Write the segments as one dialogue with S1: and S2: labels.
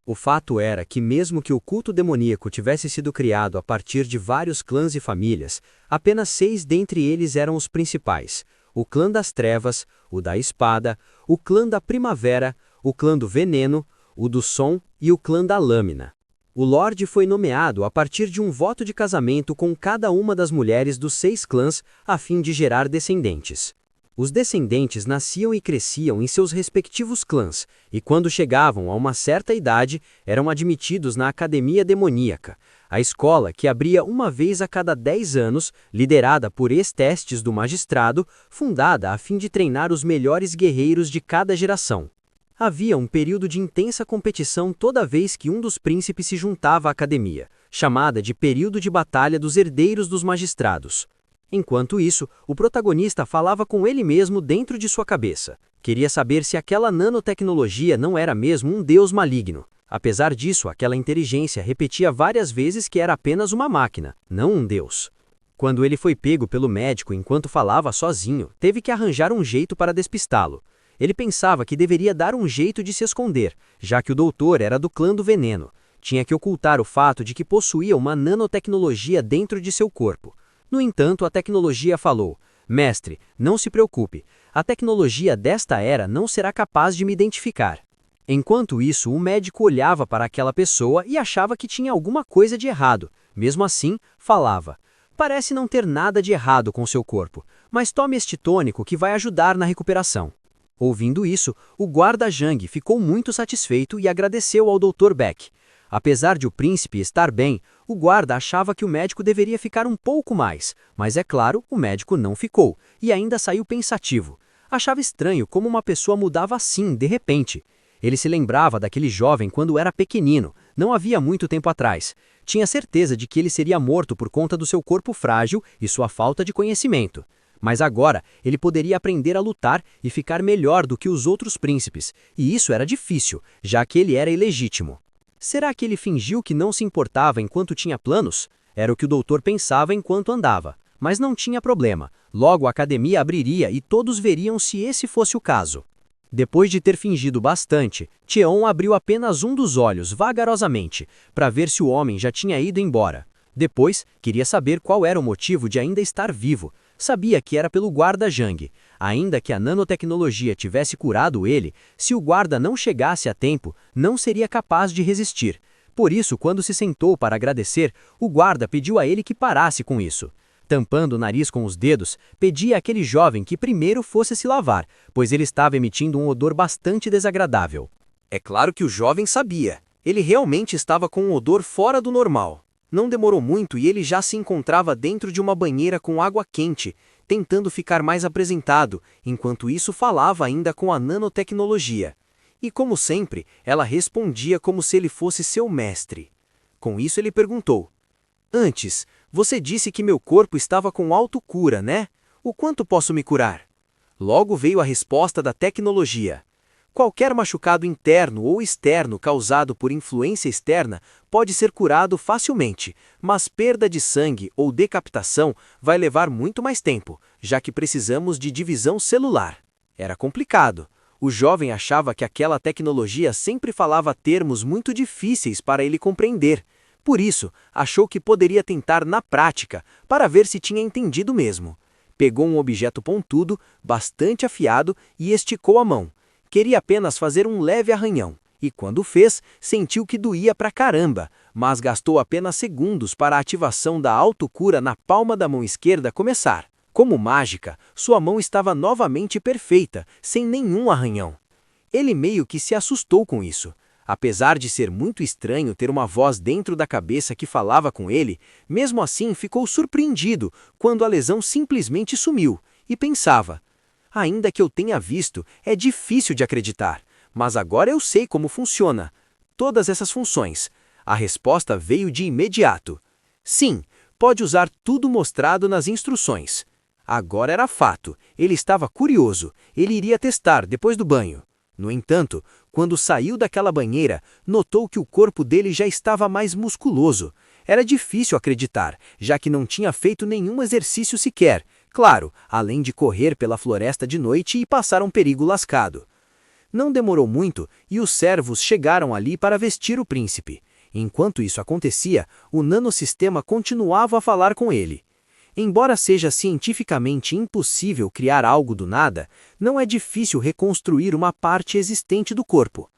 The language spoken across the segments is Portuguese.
S1: O fato era que mesmo que o culto demoníaco tivesse sido criado a partir de vários clãs e famílias, apenas 6 dentre eles eram os principais: o clã das trevas, o da espada, o clã da primavera, o clã do veneno, o do som e o clã da lâmina. O Lorde foi nomeado a partir de um voto de casamento com cada uma das mulheres dos 6 clãs a fim de gerar descendentes. Os descendentes nasciam e cresciam em seus respectivos clãs, e quando chegavam a uma certa idade, eram admitidos na Academia Demoníaca, a escola que abria uma vez a cada 10 anos, liderada por ex-testes do magistrado, fundada a fim de treinar os melhores guerreiros de cada geração. Havia um período de intensa competição toda vez que um dos príncipes se juntava à academia, chamada de período de batalha dos herdeiros dos magistrados. Enquanto isso, o protagonista falava com ele mesmo dentro de sua cabeça. Queria saber se aquela nanotecnologia não era mesmo um deus maligno. Apesar disso, aquela inteligência repetia várias vezes que era apenas uma máquina, não um deus. Quando ele foi pego pelo médico enquanto falava sozinho, teve que arranjar um jeito para despistá-lo. Ele pensava que deveria dar um jeito de se esconder, já que o doutor era do clã do veneno. Tinha que ocultar o fato de que possuía uma nanotecnologia dentro de seu corpo. No entanto, a tecnologia falou: "Mestre, não se preocupe, a tecnologia desta era não será capaz de me identificar." Enquanto isso, o médico olhava para aquela pessoa e achava que tinha alguma coisa de errado. Mesmo assim, falava: "Parece não ter nada de errado com seu corpo, mas tome este tônico que vai ajudar na recuperação." Ouvindo isso, o guarda Zhang ficou muito satisfeito e agradeceu ao Dr. Beck. Apesar de o príncipe estar bem, o guarda achava que o médico deveria ficar um pouco mais, mas é claro, o médico não ficou, e ainda saiu pensativo. Achava estranho como uma pessoa mudava assim, de repente. Ele se lembrava daquele jovem quando era pequenino, não havia muito tempo atrás. Tinha certeza de que ele seria morto por conta do seu corpo frágil e sua falta de conhecimento. Mas agora, ele poderia aprender a lutar e ficar melhor do que os outros príncipes, e isso era difícil, já que ele era ilegítimo. Será que ele fingiu que não se importava enquanto tinha planos? Era o que o doutor pensava enquanto andava. Mas não tinha problema. Logo a academia abriria e todos veriam se esse fosse o caso. Depois de ter fingido bastante, Cheon abriu apenas um dos olhos vagarosamente, para ver se o homem já tinha ido embora. Depois, queria saber qual era o motivo de ainda estar vivo. Sabia que era pelo guarda Zhang. Ainda que a nanotecnologia tivesse curado ele, se o guarda não chegasse a tempo, não seria capaz de resistir. Por isso, quando se sentou para agradecer, o guarda pediu a ele que parasse com isso. Tampando o nariz com os dedos, pedia àquele jovem que primeiro fosse se lavar, pois ele estava emitindo um odor bastante desagradável. É claro que o jovem sabia. Ele realmente estava com um odor fora do normal. Não demorou muito e ele já se encontrava dentro de uma banheira com água quente, tentando ficar mais apresentado, enquanto isso falava ainda com a nanotecnologia. E como sempre, ela respondia como se ele fosse seu mestre. Com isso ele perguntou: "Antes, você disse que meu corpo estava com autocura, né? O quanto posso me curar?" Logo veio a resposta da tecnologia: "Qualquer machucado interno ou externo causado por influência externa pode ser curado facilmente, mas perda de sangue ou decapitação vai levar muito mais tempo, já que precisamos de divisão celular." Era complicado. O jovem achava que aquela tecnologia sempre falava termos muito difíceis para ele compreender. Por isso, achou que poderia tentar na prática, para ver se tinha entendido mesmo. Pegou um objeto pontudo, bastante afiado, e esticou a mão. Queria apenas fazer um leve arranhão, e quando fez, sentiu que doía pra caramba, mas gastou apenas segundos para a ativação da autocura na palma da mão esquerda começar. Como mágica, sua mão estava novamente perfeita, sem nenhum arranhão. Ele meio que se assustou com isso. Apesar de ser muito estranho ter uma voz dentro da cabeça que falava com ele, mesmo assim ficou surpreendido quando a lesão simplesmente sumiu, e pensava: "Ainda que eu tenha visto, é difícil de acreditar, mas agora eu sei como funciona. Todas essas funções." A resposta veio de imediato: "Sim, pode usar tudo mostrado nas instruções." Agora era fato, ele estava curioso, ele iria testar depois do banho. No entanto, quando saiu daquela banheira, notou que o corpo dele já estava mais musculoso. Era difícil acreditar, já que não tinha feito nenhum exercício sequer, claro, além de correr pela floresta de noite e passar um perigo lascado.
S2: Não demorou muito e os servos chegaram ali para vestir o príncipe. Enquanto isso acontecia, o nanosistema continuava a falar com ele. Embora seja cientificamente impossível criar algo do nada, não é difícil reconstruir uma parte existente do corpo.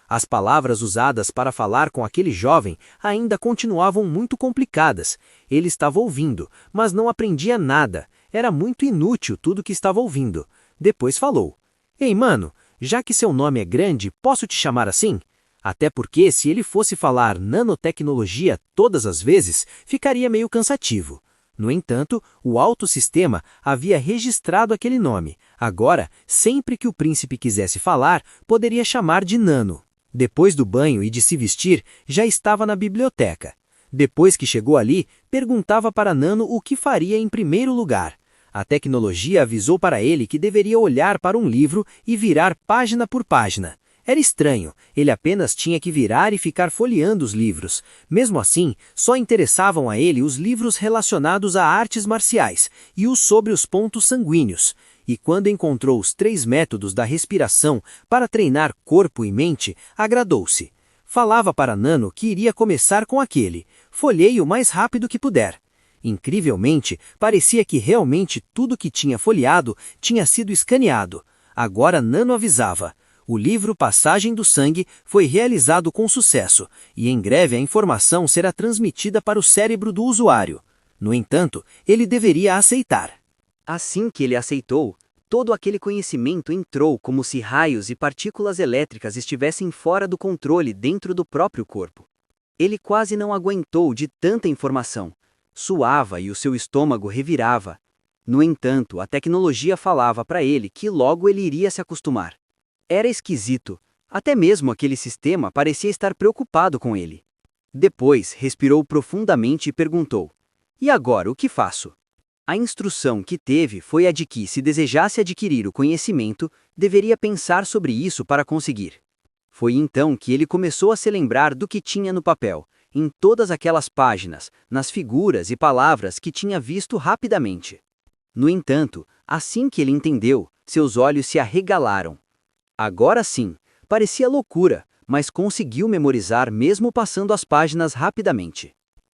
S2: As palavras usadas para falar com aquele jovem ainda continuavam muito complicadas. Ele estava ouvindo, mas não aprendia nada. Era muito inútil tudo que estava ouvindo. Depois falou: "Ei, mano, já que seu nome é grande, posso te chamar assim?" Até porque, se ele fosse falar nanotecnologia todas as vezes, ficaria meio cansativo. No entanto, o autossistema havia registrado aquele nome. Agora, sempre que o príncipe quisesse falar, poderia chamar de Nano. Depois do banho e de se vestir, já estava na biblioteca. Depois que chegou ali, perguntava para Nano o que faria em primeiro lugar. A tecnologia avisou para ele que deveria olhar para um livro e virar página por página. Era estranho, ele apenas tinha que virar e ficar folheando os livros. Mesmo assim, só interessavam a ele os livros relacionados a artes marciais e os sobre os pontos sanguíneos. E quando encontrou os 3 métodos da respiração para treinar corpo e mente, agradou-se. Falava para Nano que iria começar com aquele: folheie o mais rápido que puder. Incrivelmente, parecia que realmente tudo que tinha folheado tinha sido escaneado. Agora Nano avisava: o livro Passagem do Sangue foi realizado com sucesso, e em breve a informação será transmitida para o cérebro do usuário. No entanto, ele deveria aceitar.
S1: Assim que ele aceitou, todo aquele conhecimento entrou como se raios e partículas elétricas estivessem fora do controle dentro do próprio corpo. Ele quase não aguentou de tanta informação. Suava e o seu estômago revirava. No entanto, a tecnologia falava para ele que logo ele iria se acostumar. Era esquisito. Até mesmo aquele sistema parecia estar preocupado com ele. Depois, respirou profundamente e perguntou: "E agora, o que faço?" A instrução que teve foi a de que, se desejasse adquirir o conhecimento, deveria pensar sobre isso para conseguir. Foi então que ele começou a se lembrar do que tinha no papel, em todas aquelas páginas, nas figuras e palavras que tinha visto rapidamente. No entanto, assim que ele entendeu, seus olhos se arregalaram. Agora sim, parecia loucura, mas conseguiu memorizar mesmo passando as páginas rapidamente.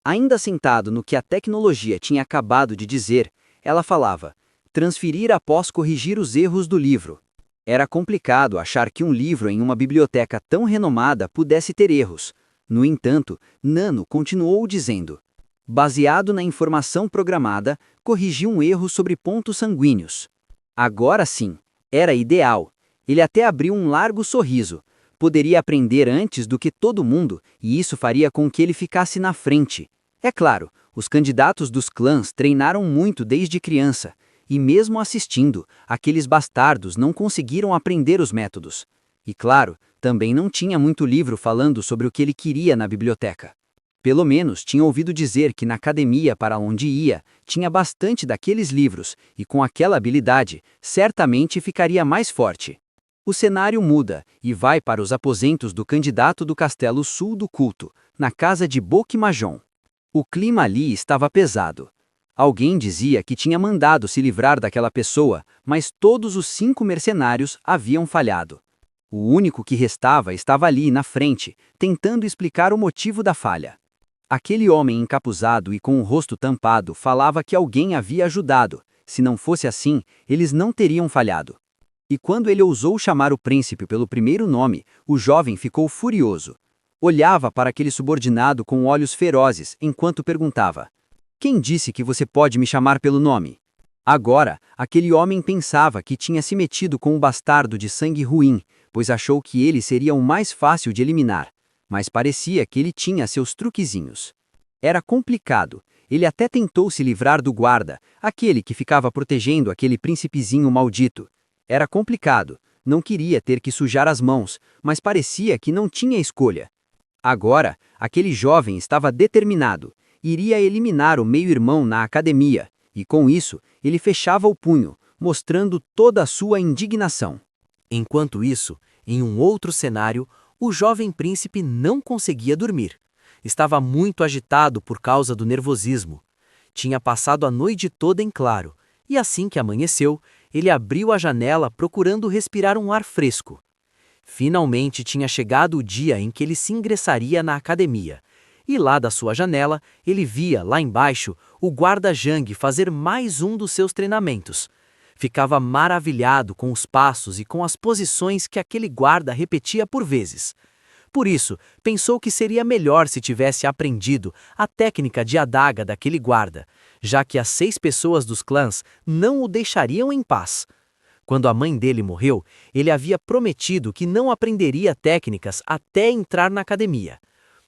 S1: Ainda sentado no que a tecnologia tinha acabado de dizer, ela falava: transferir após corrigir os erros do livro. Era complicado achar que um livro em uma biblioteca tão renomada pudesse ter erros. No entanto, Nano continuou dizendo: baseado na informação programada, corrigi um erro sobre pontos sanguíneos. Agora sim, era ideal. Ele até abriu um largo sorriso. Poderia aprender antes do que todo mundo, e isso faria com que ele ficasse na frente. É claro, os candidatos dos clãs treinaram muito desde criança, e mesmo assistindo, aqueles bastardos não conseguiram aprender os métodos. E claro, também não tinha muito livro falando sobre o que ele queria na biblioteca. Pelo menos tinha ouvido dizer que na academia para onde ia, tinha bastante daqueles livros, e com aquela habilidade, certamente ficaria mais forte. O cenário muda e vai para os aposentos do candidato do Castelo Sul do Culto, na casa de Bokmajon. O clima ali estava pesado. Alguém dizia que tinha mandado se livrar daquela pessoa, mas todos os 5 mercenários haviam falhado. O único que restava estava ali na frente, tentando explicar o motivo da falha. Aquele homem encapuzado e com o rosto tampado falava que alguém havia ajudado. Se não fosse assim, eles não teriam falhado. E quando ele ousou chamar o príncipe pelo primeiro nome, o jovem ficou furioso. Olhava para aquele subordinado com olhos ferozes, enquanto perguntava: "Quem disse que você pode me chamar pelo nome?" Agora, aquele homem pensava que tinha se metido com um bastardo de sangue ruim, pois achou que ele seria o mais fácil de eliminar. Mas parecia que ele tinha seus truquezinhos. Era complicado. Ele até tentou se livrar do guarda, aquele que ficava protegendo aquele príncipezinho maldito. Era complicado, não queria ter que sujar as mãos, mas parecia que não tinha escolha. Agora, aquele jovem estava determinado, iria eliminar o meio-irmão na academia, e com isso, ele fechava o punho, mostrando toda a sua indignação. Enquanto isso, em um outro cenário, o jovem príncipe não conseguia dormir. Estava muito agitado por causa do nervosismo. Tinha passado a noite toda em claro, e assim que amanheceu, ele abriu a janela procurando respirar um ar fresco.
S2: Finalmente tinha chegado o dia em que ele se ingressaria na academia. E lá da sua janela, ele via, lá embaixo, o guarda Zhang fazer mais um dos seus treinamentos. Ficava maravilhado com os passos e com as posições que aquele guarda repetia por vezes. Por isso, pensou que seria melhor se tivesse aprendido a técnica de adaga daquele guarda, já que as 6 pessoas dos clãs não o deixariam em paz. Quando a mãe dele morreu, ele havia prometido que não aprenderia técnicas até entrar na academia.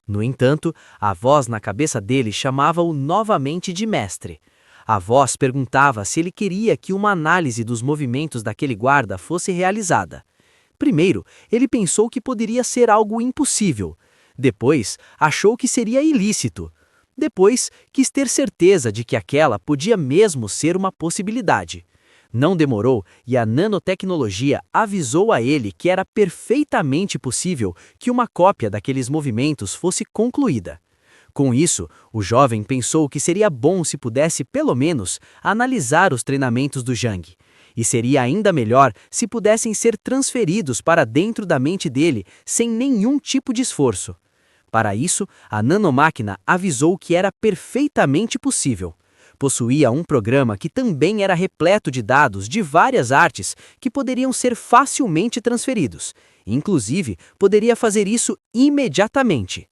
S2: No entanto, a voz na cabeça dele chamava-o novamente de mestre. A voz perguntava se ele queria que uma análise dos movimentos daquele guarda fosse realizada. Primeiro, ele pensou que poderia ser algo impossível. Depois, achou que seria ilícito. Depois, quis ter certeza de que aquela podia mesmo ser uma possibilidade. Não demorou e a nanotecnologia avisou a ele que era perfeitamente possível que uma cópia daqueles movimentos fosse concluída. Com isso, o jovem pensou que seria bom se pudesse, pelo menos, analisar os treinamentos do Zhang. E seria ainda melhor se pudessem ser transferidos para dentro da mente dele sem nenhum tipo de esforço. Para isso, a nanomáquina avisou que era perfeitamente possível. Possuía um programa que também era repleto de dados de várias artes que poderiam ser facilmente transferidos. Inclusive, poderia fazer isso imediatamente.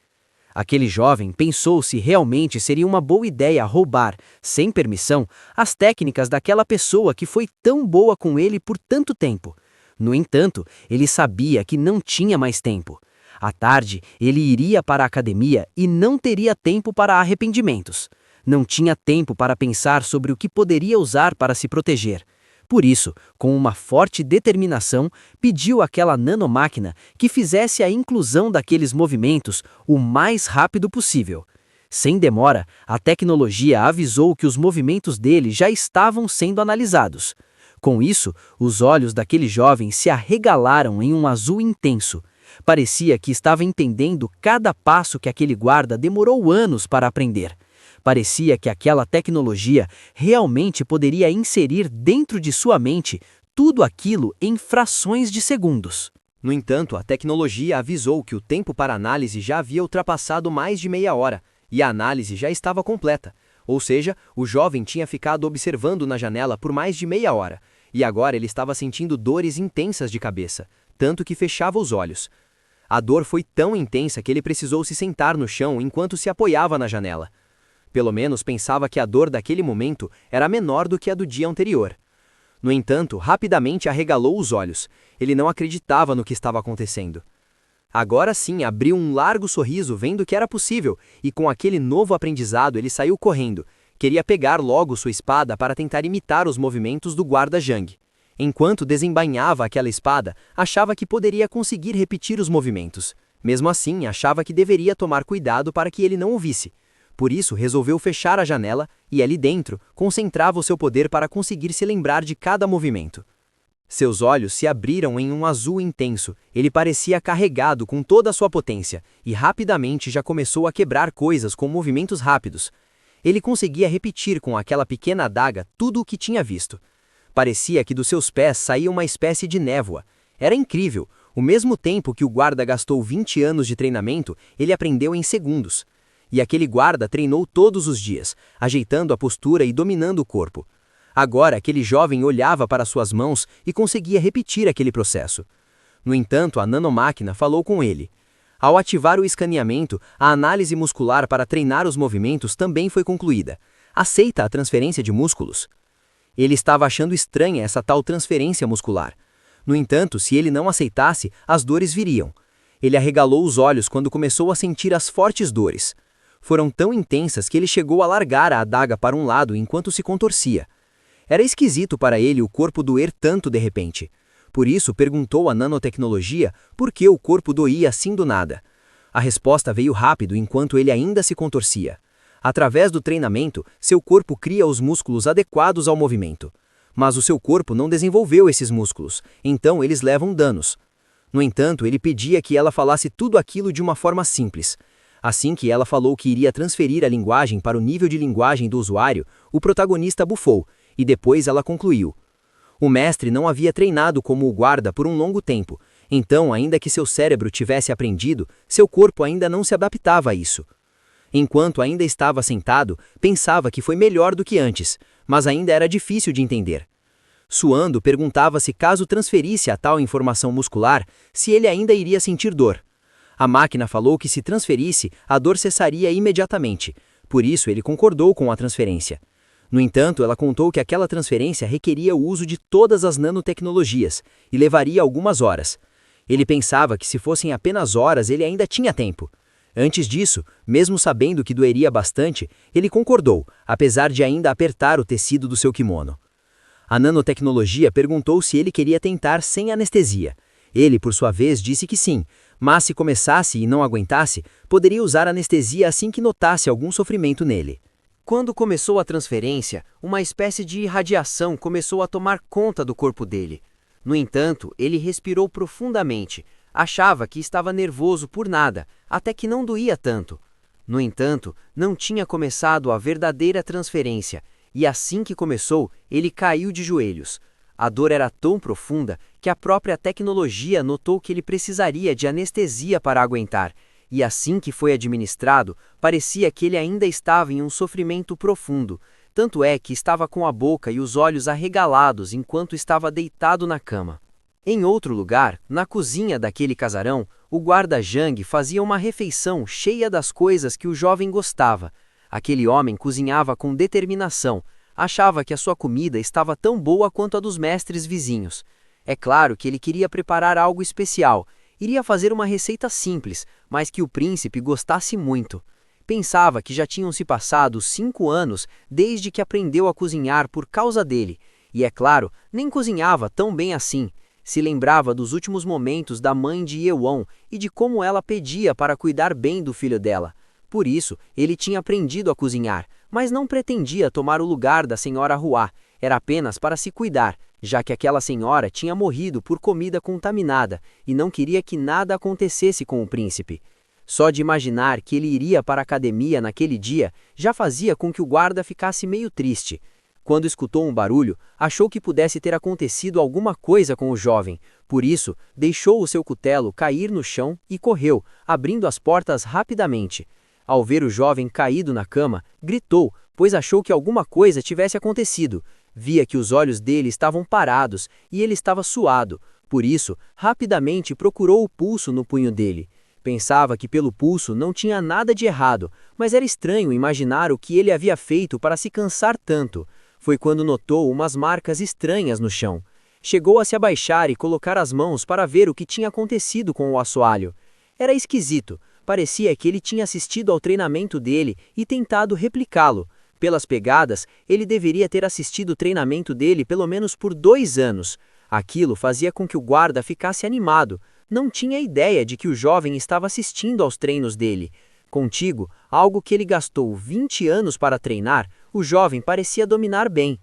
S2: Aquele jovem pensou se realmente seria uma boa ideia roubar, sem permissão, as técnicas daquela pessoa que foi tão boa com ele por tanto tempo. No entanto, ele sabia que não tinha mais tempo. À tarde, ele iria para a academia e não teria tempo para arrependimentos. Não tinha tempo para pensar sobre o que poderia usar para se proteger. Por isso, com uma forte determinação, pediu àquela nanomáquina que fizesse a inclusão daqueles movimentos o mais rápido possível. Sem demora, a tecnologia avisou que os movimentos dele já estavam sendo analisados. Com isso, os olhos daquele jovem se arregalaram em um azul intenso. Parecia que estava entendendo cada passo que aquele guarda demorou anos para aprender. Parecia que aquela tecnologia realmente poderia inserir dentro de sua mente tudo aquilo em frações de segundos.
S1: No entanto, a tecnologia avisou que o tempo para análise já havia ultrapassado mais de meia hora, e a análise já estava completa. Ou seja, o jovem tinha ficado observando na janela por mais de meia hora, e agora ele estava sentindo dores intensas de cabeça, tanto que fechava os olhos. A dor foi tão intensa que ele precisou se sentar no chão enquanto se apoiava na janela. Pelo menos pensava que a dor daquele momento era menor do que a do dia anterior. No entanto, rapidamente arregalou os olhos. Ele não acreditava no que estava acontecendo. Agora sim, abriu um largo sorriso vendo que era possível, e com aquele novo aprendizado ele saiu correndo. Queria pegar logo sua espada para tentar imitar os movimentos do guarda Zhang. Enquanto desembainhava aquela espada, achava que poderia conseguir repetir os movimentos. Mesmo assim, achava que deveria tomar cuidado para que ele não o visse. Por isso, resolveu fechar a janela e, ali dentro, concentrava o seu poder para conseguir se lembrar de cada movimento. Seus olhos se abriram em um azul intenso, ele parecia carregado com toda a sua potência, e rapidamente já começou a quebrar coisas com movimentos rápidos. Ele conseguia repetir com aquela pequena adaga tudo o que tinha visto. Parecia que dos seus pés saía uma espécie de névoa. Era incrível, o mesmo tempo que o guarda gastou 20 anos de treinamento, ele aprendeu em segundos. E aquele guarda treinou todos os dias, ajeitando a postura e dominando o corpo. Agora aquele jovem olhava para suas mãos e conseguia repetir aquele processo. No entanto, a nanomáquina falou com ele. Ao ativar o escaneamento, a análise muscular para treinar os movimentos também foi concluída. Aceita a transferência de músculos? Ele estava achando estranha essa tal transferência muscular. No entanto, se ele não aceitasse, as dores viriam. Ele arregalou os olhos quando começou a sentir as fortes dores. Foram tão intensas que ele chegou a largar a adaga para um lado enquanto se contorcia. Era esquisito para ele o corpo doer tanto de repente. Por isso, perguntou à nanotecnologia por que o corpo doía assim do nada. A resposta veio rápido enquanto ele ainda se contorcia. Através do treinamento, seu corpo cria os músculos adequados ao movimento. Mas o seu corpo não desenvolveu esses músculos, então eles levam danos. No entanto, ele pedia que ela falasse tudo aquilo de uma forma simples. Assim que ela falou que iria transferir a linguagem para o nível de linguagem do usuário, o protagonista bufou, e depois ela concluiu. O mestre não havia treinado como o guarda por um longo tempo. Então, ainda que seu cérebro tivesse aprendido, seu corpo ainda não se adaptava a isso. Enquanto ainda estava sentado, pensava que foi melhor do que antes, mas ainda era difícil de entender. Suando, perguntava se caso transferisse a tal informação muscular, se ele ainda iria sentir dor. A máquina falou que se transferisse, a dor cessaria imediatamente, por isso ele concordou com a transferência. No entanto, ela contou que aquela transferência requeria o uso de todas as nanotecnologias e levaria algumas horas. Ele pensava que se fossem apenas horas ele ainda tinha tempo. Antes disso, mesmo sabendo que doeria bastante, ele concordou, apesar de ainda apertar o tecido do seu kimono. A nanotecnologia perguntou se ele queria tentar sem anestesia. Ele, por sua vez, disse que sim, mas se começasse e não aguentasse, poderia usar anestesia assim que notasse algum sofrimento nele. Quando começou a transferência, uma espécie de irradiação começou a tomar conta do corpo dele. No entanto, ele respirou profundamente. Achava que estava nervoso por nada, até que não doía tanto. No entanto, não tinha começado a verdadeira transferência, e assim que começou, ele caiu de joelhos. A dor era tão profunda que a própria tecnologia notou que ele precisaria de anestesia para aguentar, e assim que foi administrado, parecia que ele ainda estava em um sofrimento profundo, tanto é que estava com a boca e os olhos arregalados enquanto estava deitado na cama. Em outro lugar, na cozinha daquele casarão, o guarda Zhang fazia uma refeição cheia das coisas que o jovem gostava. Aquele homem cozinhava com determinação, achava que a sua comida estava tão boa quanto a dos mestres vizinhos. É claro que ele queria preparar algo especial, iria fazer uma receita simples, mas que o príncipe gostasse muito. Pensava que já tinham se passado 5 anos desde que aprendeu a cozinhar por causa dele, e é claro, nem cozinhava tão bem assim. Se lembrava dos últimos momentos da mãe de Yewon e de como ela pedia para cuidar bem do filho dela. Por isso, ele tinha aprendido a cozinhar, mas não pretendia tomar o lugar da senhora Hua, era apenas para se cuidar, já que aquela senhora tinha morrido por comida contaminada e não queria que nada acontecesse com o príncipe. Só de imaginar que ele iria para a academia naquele dia já fazia com que o guarda ficasse meio triste. Quando escutou um barulho, achou que pudesse ter acontecido alguma coisa com o jovem, por isso, deixou o seu cutelo cair no chão e correu, abrindo as portas rapidamente. Ao ver o jovem caído na cama, gritou, pois achou que alguma coisa tivesse acontecido. Via que os olhos dele estavam parados e ele estava suado, por isso, rapidamente procurou o pulso no punho dele. Pensava que pelo pulso não tinha nada de errado, mas era estranho imaginar o que ele havia feito para se cansar tanto. Foi quando notou umas marcas estranhas no chão. Chegou a se abaixar e colocar as mãos para ver o que tinha acontecido com o assoalho. Era esquisito, parecia que ele tinha assistido ao treinamento dele e tentado replicá-lo. Pelas pegadas, ele deveria ter assistido o treinamento dele pelo menos por 2 anos. Aquilo fazia com que o guarda ficasse animado. Não tinha ideia de que o jovem estava assistindo aos treinos dele. Contigo, algo que ele gastou 20 anos para treinar, o jovem parecia dominar bem.